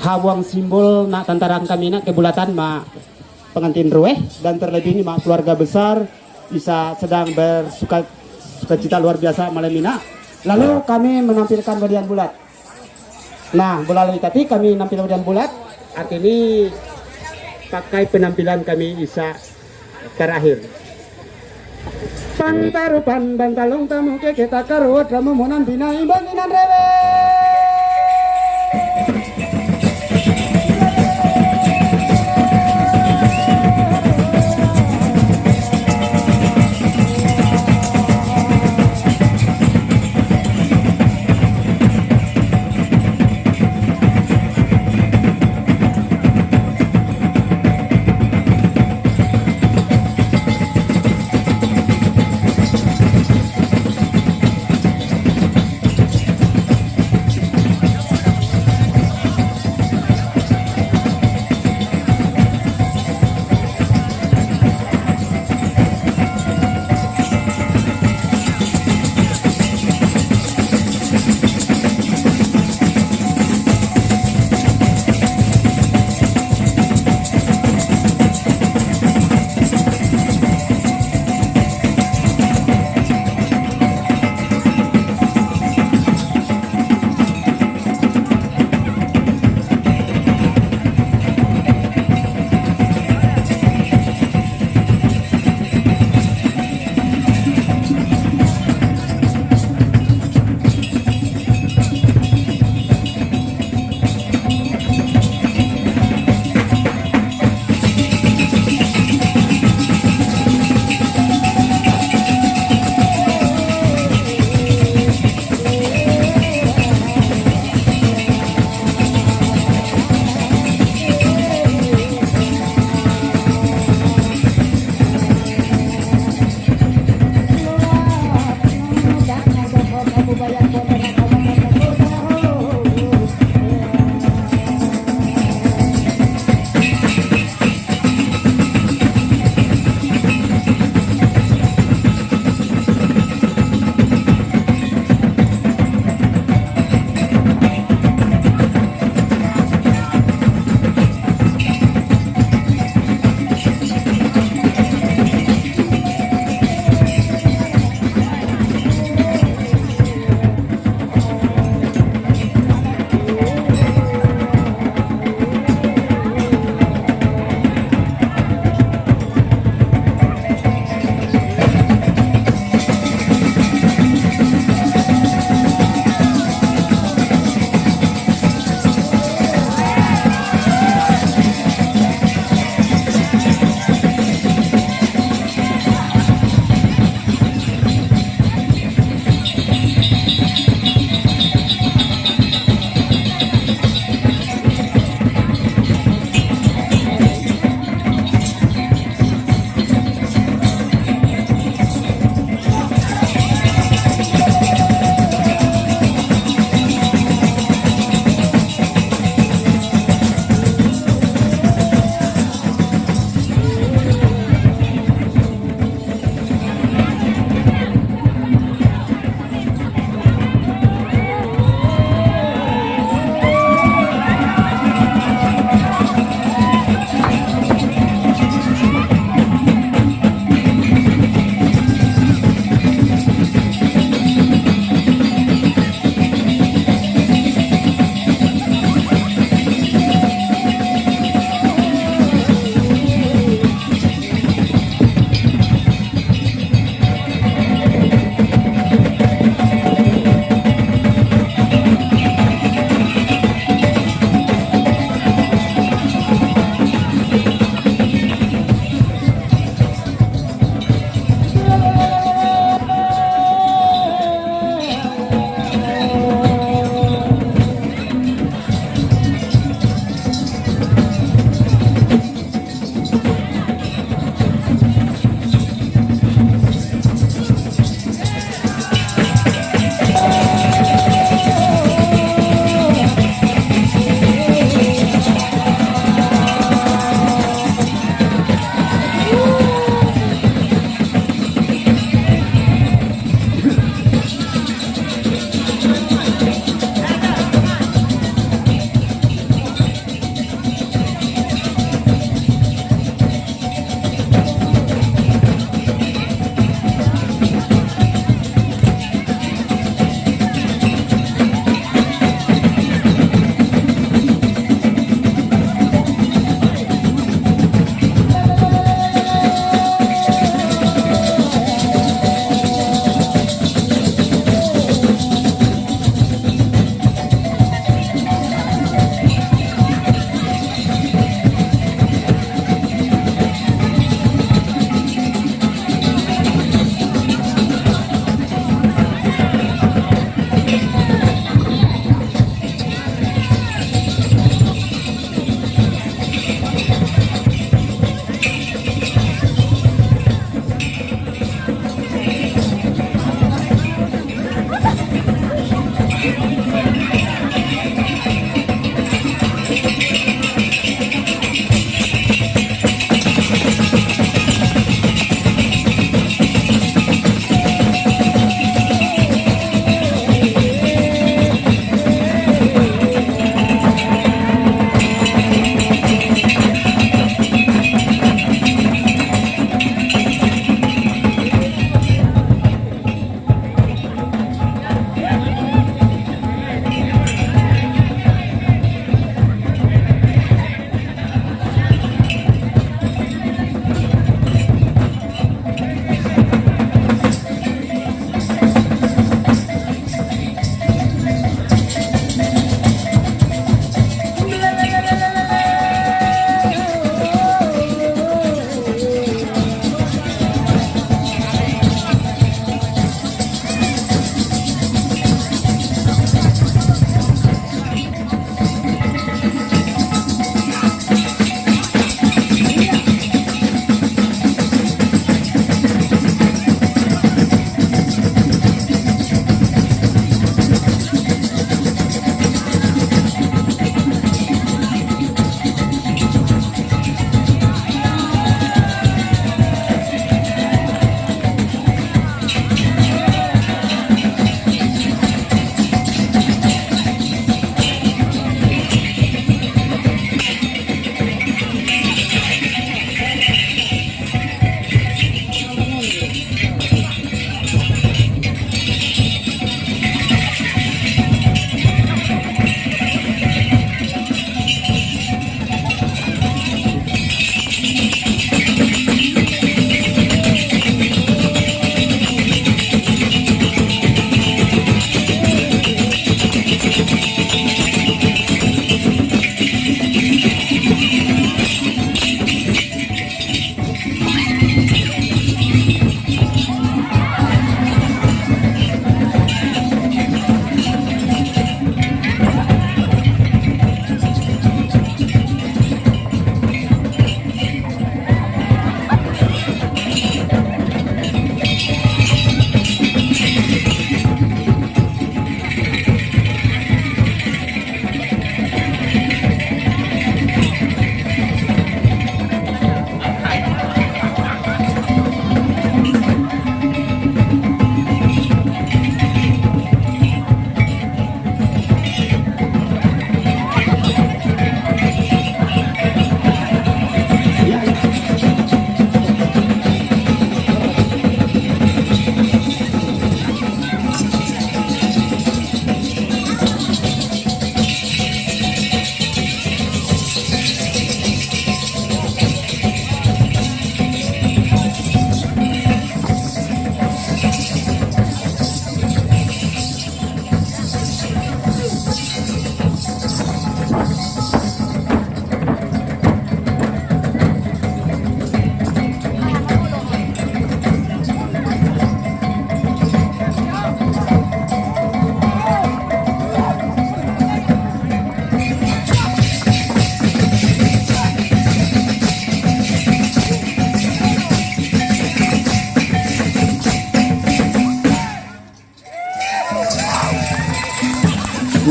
hawang simbol nak tantarang kami nak kebulatan ma pengantin rueh dan terlebih ini ma keluarga besar bisa sedang bersukacita luar biasa malam ini. Lalu kami menampilkan badian bulat. Nah, melalui tadi kami menampilkan badian bulat. Artinya pakai penampilan kami Isa terakhir. Pantarupan bantalung tamu ke kita karuat ramu monan binai banginan rewe.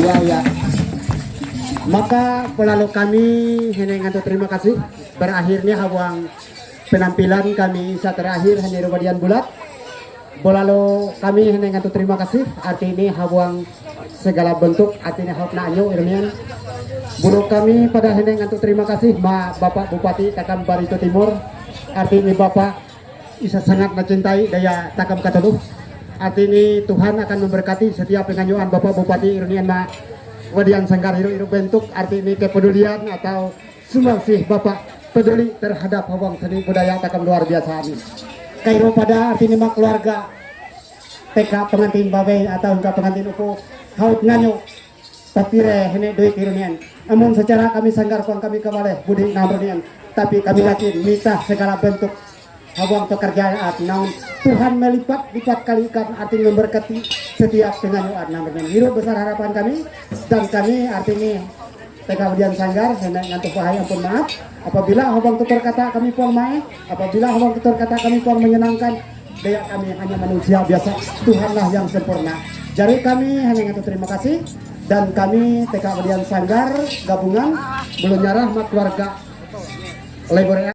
dua ya. Maka pelalu kami hanya ngantuk terima kasih. Berakhirnya hawang penampilan kami saat terakhir hanya rubadian bulat. Pelalu kami hanya ngantuk terima kasih. Arti ini hawang segala bentuk artinya hawang nanyo irmian. Bulu kami pada hanya ngantuk terima kasih ma Bapak Bupati Takam Barito Timur. Arti ini Bapak bisa sangat mencintai daya Takam Kataluh. Arti ini Tuhan akan memberkati setiap penganyuan Bapak Bupati irmian ma Wadian Sanggar hiru bentuk arti ini kepedulian atau sumbangsih Bapak peduli terhadap hawang seni budaya Takam luar biasa ini. Kairo pada arti ini mak keluarga TK pengantin babe atau enggak pengantin upo haut nganyo papire hene duit irunian. Namun secara kami sanggar kuang kami kembali budi namrunian, tapi kami yakin mitah segala bentuk hawang pekerjaan namun Tuhan lipat kalikan arti memberkati setiap penganyuan namanya. Hidup besar harapan kami dan kami artinya TK Wadian Sanggar hendak ngantuk bahaya ampun maaf apabila hawang tutur kata kami puang mae, apabila hawang tutur kata kami puang menyenangkan, daya kami hanya manusia biasa, Tuhanlah yang sempurna. Jadi kami hanya ngantuk terima kasih dan kami TK Wadian Sanggar gabungan belum nyarah mak keluarga Legorea